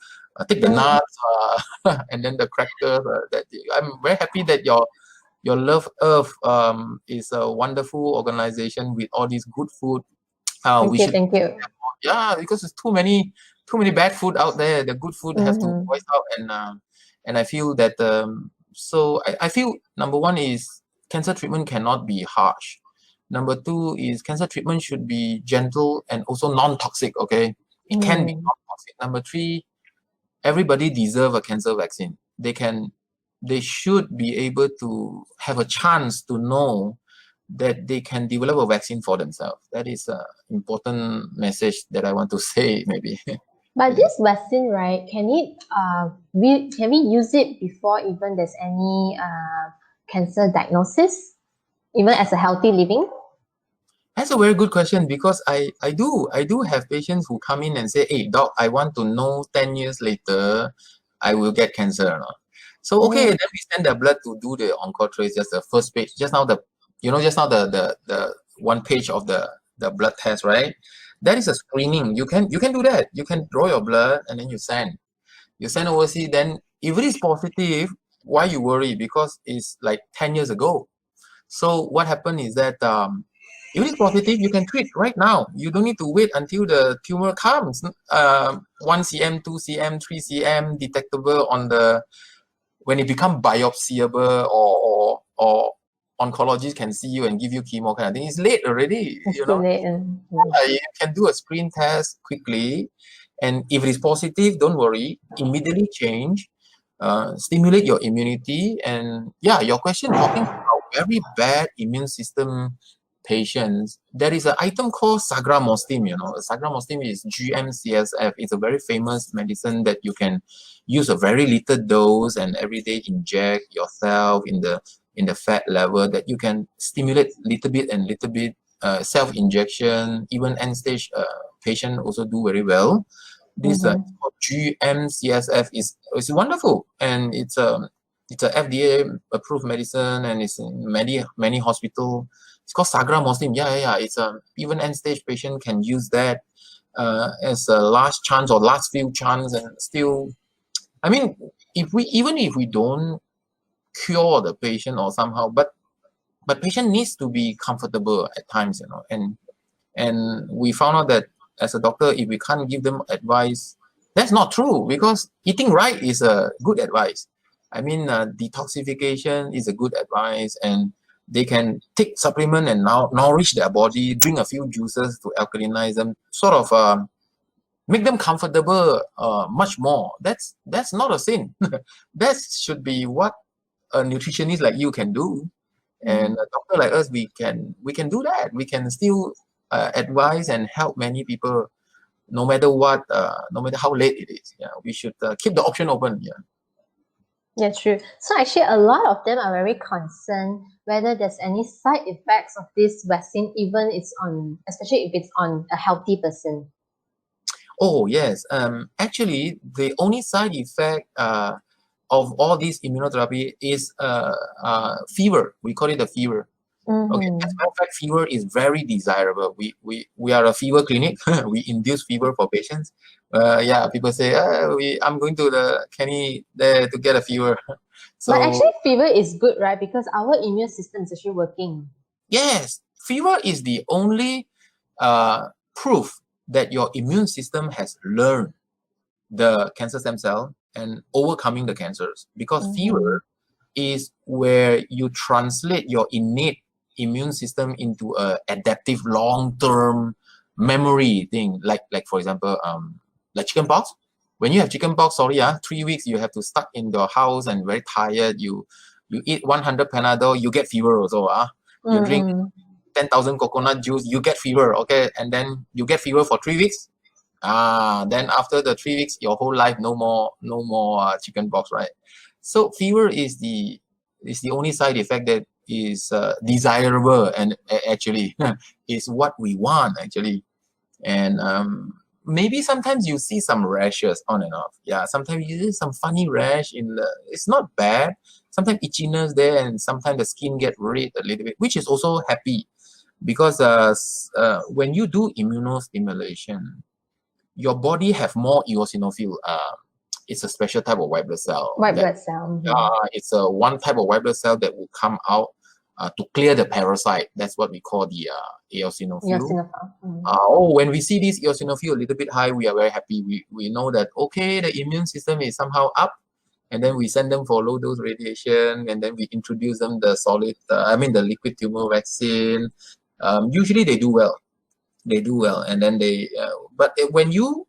take the nuts, and then the crackers. I'm very happy that your Love Earth is a wonderful organization with all these good food. Thank you. Yeah, because there's too many bad food out there. The good food has to voice out, and I feel that so I feel number one is cancer treatment cannot be harsh. Number two is cancer treatment should be gentle and also non-toxic. Okay, it can be non-toxic. Number three, everybody deserve a cancer vaccine. They should be able to have a chance to know that they can develop a vaccine for themselves. That is an important message that I want to say, maybe. But this vaccine, right, can we use it before even there's any cancer diagnosis, even as a healthy living? That's a very good question, because I do have patients who come in and say, hey, doc, I want to know 10 years later I will get cancer or not. So okay, then we send the blood to do the OncoTrace, just the first page. Just now the one page of the blood test, right? That is a screening. You can do that. You can draw your blood and then you send overseas. Then if it is positive, why you worry? Because it's like 10 years ago. So what happened is that if it is positive, you can treat right now. You don't need to wait until the tumor comes. 1 cm, 2 cm, 3 cm detectable on the, when it becomes biopsyable, or oncologists can see you and give you chemo kind of thing. It's late already. It's too late. You can do a screen test quickly, and if it is positive, don't worry. Immediately change, stimulate your immunity, and yeah, your question talking about very bad immune system patients, there is an item called sagramostim. Sagramostim is GM-CSF. It's a very famous medicine that you can use a very little dose and every day inject yourself in the fat level, that you can stimulate little bit and little bit. Self-injection, even end-stage patient also do very well. This called GM-CSF is wonderful, and it's a FDA-approved medicine, and it's in many hospitals. It's called sagramostim. Yeah. It's even end-stage patient can use that as a last chance or last few chance, and still, I mean, if we don't cure the patient or somehow, but patient needs to be comfortable at times, and we found out that as a doctor, if we can't give them advice, that's not true, because eating right is a good advice. I mean, detoxification is a good advice, and they can take supplement and now nourish their body, drink a few juices to alkalinize them, sort of make them comfortable much more. That's not a sin. That should be what a nutritionist like you can do. And a doctor like us, we can do that. We can still advise and help many people no matter what, no matter how late it is. Yeah, we should keep the option open. Yeah. Yeah, true. So actually, a lot of them are very concerned whether there's any side effects of this vaccine, even it's on, especially if it's on a healthy person. Oh yes. Actually, the only side effect of all these immunotherapy is fever. We call it a fever. Okay. As a matter of fact, fever is very desirable. We are a fever clinic. We induce fever for patients. Yeah, people say, I'm going to the Kenny there to get a fever. But So actually, fever is good, right? Because our immune system is actually working. yes, fever is the only proof that your immune system has learned the cancer stem cell and overcoming the cancers. Because fever is where you translate your innate immune system into a adaptive long-term memory thing. Like for example, like chicken pox. When you have chicken pox, 3 weeks you have to stuck in your house and very tired. You eat 100 Panadol, you get fever also. You drink 10,000 coconut juice, you get fever, okay, and then you get fever for 3 weeks. Then after the 3 weeks, your whole life no more chicken pox, right? So fever is the only side effect that is desirable, and actually is what we want actually. And maybe sometimes you see some rashes on and off. Yeah, sometimes you see some funny rash in the. It's not bad. Sometimes itchiness there, and sometimes the skin get red a little bit, which is also happy, because when you do immunostimulation, your body have more eosinophil. It's a special type of white blood cell. White blood cell. It's a one type of white blood cell that will come out to clear the parasite. That's what we call the eosinophil. Eosinophil. When we see this eosinophil a little bit high, we are very happy. We know that, okay, the immune system is somehow up, and then we send them for low dose radiation, and then we introduce them the the liquid tumor vaccine. Usually they do well. And then but when you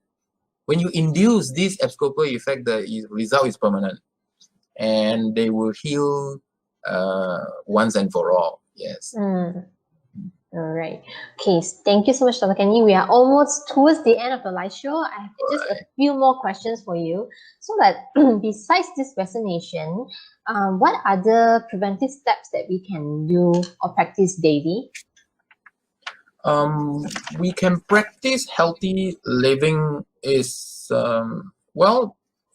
induce this abscopal effect, the result is permanent, and they will heal once and for all. Yes. All right. Okay. Thank you so much, Dr. Kenny. We are almost towards the end of the live show. I have just a few more questions for you. So that besides this vaccination, what other preventive steps that we can do or practice daily? We can practice healthy living is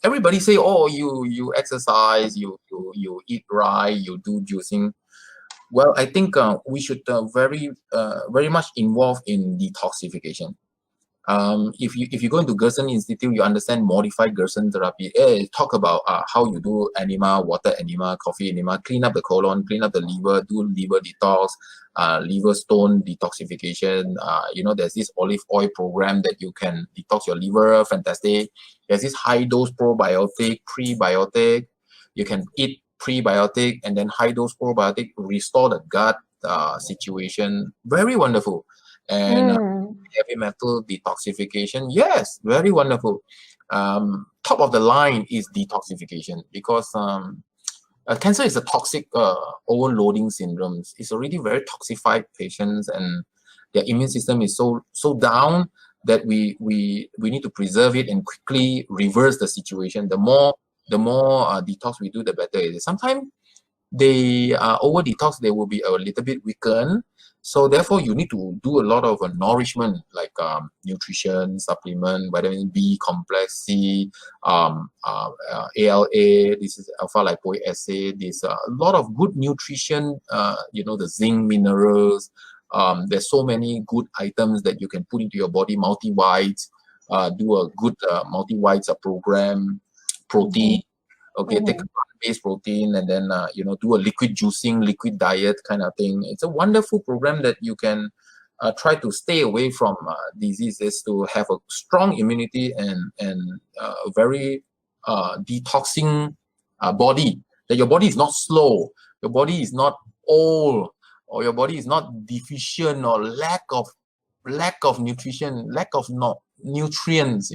everybody say, oh, you exercise, you eat right, you do juicing. Well, I think we should very much involve in detoxification. If you go into Gerson Institute, you understand modified Gerson therapy. Talk about how you do enema, water enema, coffee enema, clean up the colon, clean up the liver, do liver detox, liver stone detoxification. There's this olive oil program that you can detox your liver. Fantastic. There's this high dose probiotic, prebiotic. You can eat prebiotic and then high dose probiotic, restore the gut situation. Very wonderful. And heavy metal detoxification, yes, very wonderful. Top of the line is detoxification, because cancer is a toxic overloading syndrome. It's already very toxified patients, and their immune system is so down that we need to preserve it and quickly reverse the situation. The more detox we do, the better it is. Sometimes they over detox, they will be a little bit weakened. So therefore, you need to do a lot of nourishment, like nutrition, supplement, vitamin B complex, C, ALA. This is alpha lipoic acid. This a lot of good nutrition. The zinc, minerals. There's so many good items that you can put into your body. Multi-whites. Do a good multi-whites program. Protein. Okay, take a plant-based protein, and then do a liquid juicing, liquid diet kind of thing. It's a wonderful program that you can try to stay away from diseases, to have a strong immunity and a very detoxing body. That your body is not slow, your body is not old, or your body is not deficient, or lack of nutrition, lack of nutrients.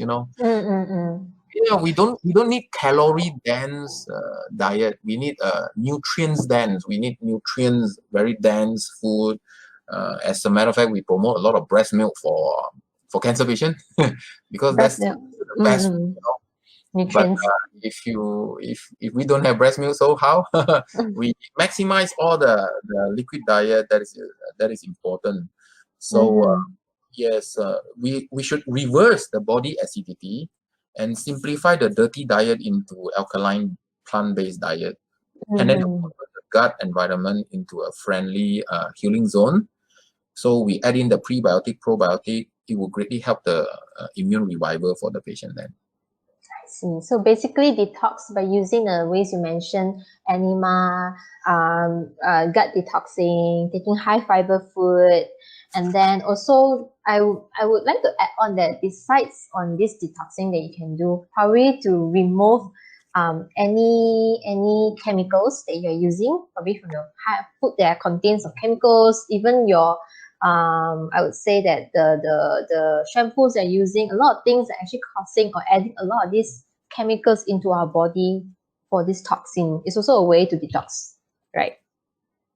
Yeah, we don't need calorie dense diet. We need nutrients dense. We need nutrients very dense food. As a matter of fact, we promote a lot of breast milk for for cancer patient because Breast that's milk. the best. But Nutrients. if we don't have breast milk, so how? We maximize all the liquid diet that is important. So yes, we should reverse the body acidity and simplify the dirty diet into alkaline plant-based diet, and then convert the gut environment into a friendly healing zone. So we add in the prebiotic, probiotic. It will greatly help the immune revival for the patient then. See. So basically detox by using the ways you mentioned, enema, gut detoxing, taking high fiber food, and then also I would like to add on that besides on this detoxing that you can do, probably to remove any chemicals that you're using, probably from your food that contains of chemicals, even your I would say that the shampoos they're using, a lot of things are actually causing or adding a lot of these chemicals into our body for this toxin. It's also a way to detox, right?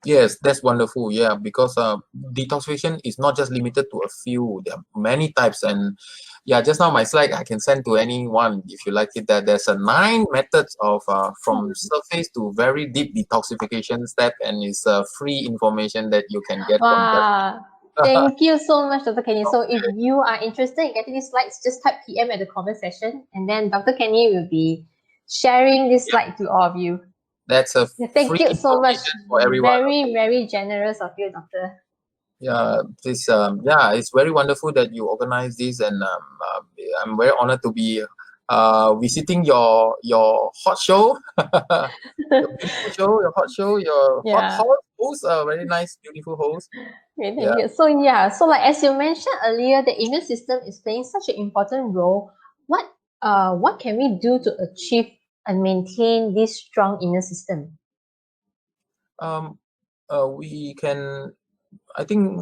Yes, that's wonderful. Yeah, because detoxification is not just limited to a few. There are many types, and yeah, just now my slide I can send to anyone if you like it. That there's a 9 methods of from surface to very deep detoxification step, and it's free information that you can get from just. Wow. Thank you so much, Dr. Kenny. So if you are interested in getting these slides, just type PM at the comment section, and then Dr. Kenny will be sharing this slide to all of you. That's a Thank free you so much. information for everyone. Very, very generous of you, Doctor. Yeah, this yeah, it's very wonderful that you organize this, and I'm very honored to be visiting your hot show, your beautiful show, your hot show, your Yeah. hot host, very nice, beautiful host. Okay, Yeah. thank you. So yeah, so like as you mentioned earlier, the immune system is playing such an important role. What can we do to achieve and maintain this strong immune system? We can. I think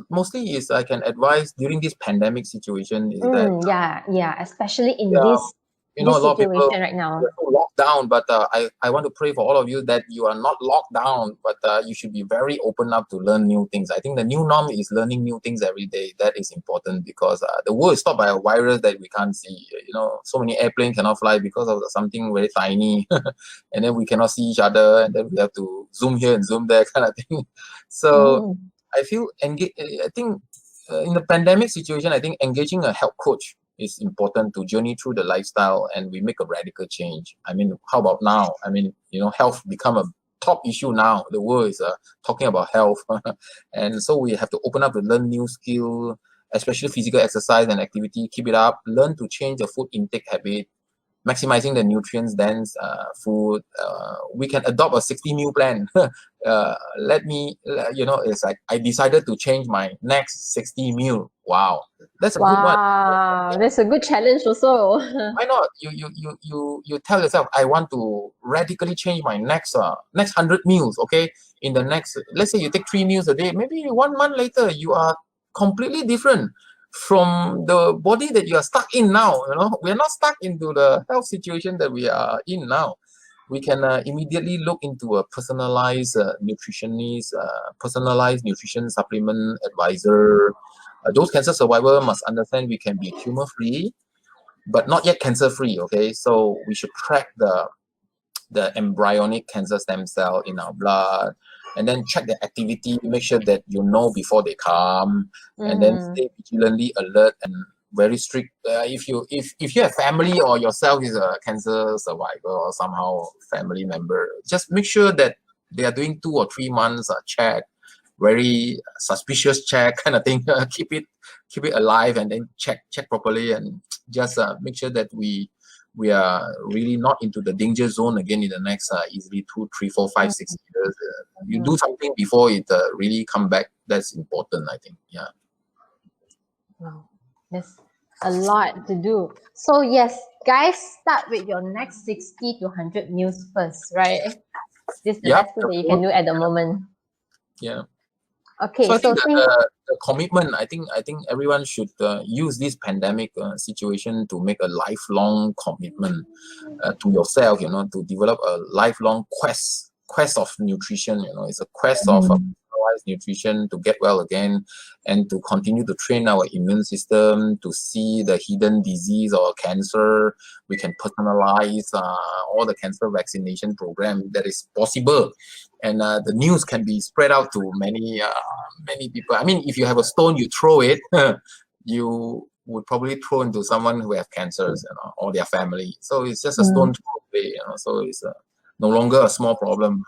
mostly is I can advise during this pandemic situation is that Yeah, especially in yeah, a this lot of people situation right now. are so locked down, but I want to pray for all of you that you are not locked down, but you should be very open up to learn new things. I think the new norm is learning new things every day. That is important because the world is stopped by a virus that we can't see. So many airplanes cannot fly because of something very tiny, and then we cannot see each other, and then we have to zoom here and zoom there kind of thing. So I feel I think in the pandemic situation, I think engaging a health coach is important to journey through the lifestyle, and we make a radical change. I mean, how about now? I mean, health become a top issue now. The world is talking about health, and so we have to open up to learn new skill, especially physical exercise and activity. Keep it up. Learn to change the food intake habit, maximizing the nutrients dense food. We can adopt a 60 meal plan. It's like I decided to change my next 60 meal. Wow, that's a good one. Wow, that's a good challenge also. Why not? You tell yourself, I want to radically change my next 100 meals. Okay, in the next, let's say you take 3 meals a day. Maybe 1 month later, you are completely different from the body that you are stuck in now. We are not stuck into the health situation that we are in now. We can immediately look into a personalized nutritionist, personalized nutrition supplement advisor. Those cancer survivors must understand we can be tumor free, but not yet cancer free. Okay, so we should track the embryonic cancer stem cell in our blood, and then check the activity, make sure that before they come, and then stay vigilantly alert and very strict. If you have family or yourself is a cancer survivor or somehow family member, just make sure that they are doing 2 or 3 months check, very suspicious check kind of thing. Keep it alive, and then check properly, and just make sure that we are really not into the danger zone again in the next easily 2, 3, 4, 5, 6 years. You do something before it really come back. That's important, I think. Yeah. Wow, there's a lot to do. So yes, guys, start with your next 60 to 100 meals first, right? This is the best thing that you can do at the moment. Yeah. Okay, so I think the commitment, I think everyone should use this pandemic situation to make a lifelong commitment to yourself, to develop a lifelong quest of nutrition. It's a quest of personalized nutrition to get well again, and to continue to train our immune system to see the hidden disease or cancer. We can personalize all the cancer vaccination program that is possible, and the news can be spread out to many people. I mean, if you have a stone, you throw it. You would probably throw into someone who have cancers, or their family. So it's just a stone throw away, So it's no longer a small problem.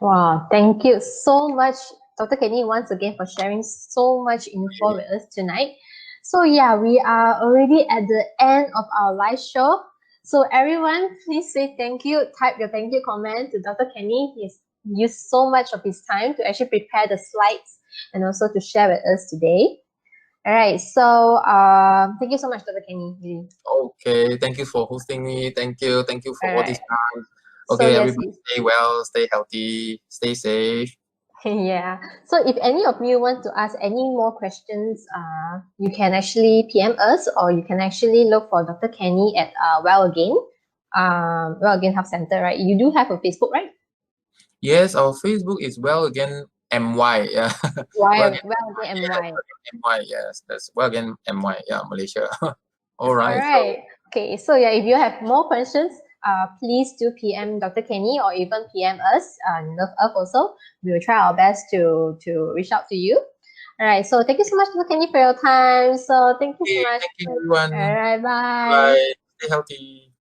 Wow, thank you so much, Dr. Kenny, once again for sharing so much info with us tonight. So yeah, we are already at the end of our live show. So everyone, please say thank you. Type your thank you comment to Dr. Kenny. He's used so much of his time to actually prepare the slides and also to share with us today. All right, so thank you so much, Dr. Kenny. Really. Okay, thank you for hosting me. Thank you for all this time. So Okay, yes, everybody stay well, stay healthy, stay safe. yeah. So if any of you want to ask any more questions, you can actually PM us, or you can actually look for Dr. Kenny at Well Again Health Center, right? You do have a Facebook, right? Yes, our Facebook is Well Again MY. Yeah. Well Again MY. MY, yes. That's Well Again MY. Yeah, Malaysia. All right. All right. Okay. So yeah, if you have more questions, please do PM Dr. Kenny or even PM us, Nerve Earth also. We will try our best to reach out to you. All right. So thank you so much, Dr. Kenny, for your time. So thank you so much. Thank you, everyone. All right. Bye. Bye. Stay healthy.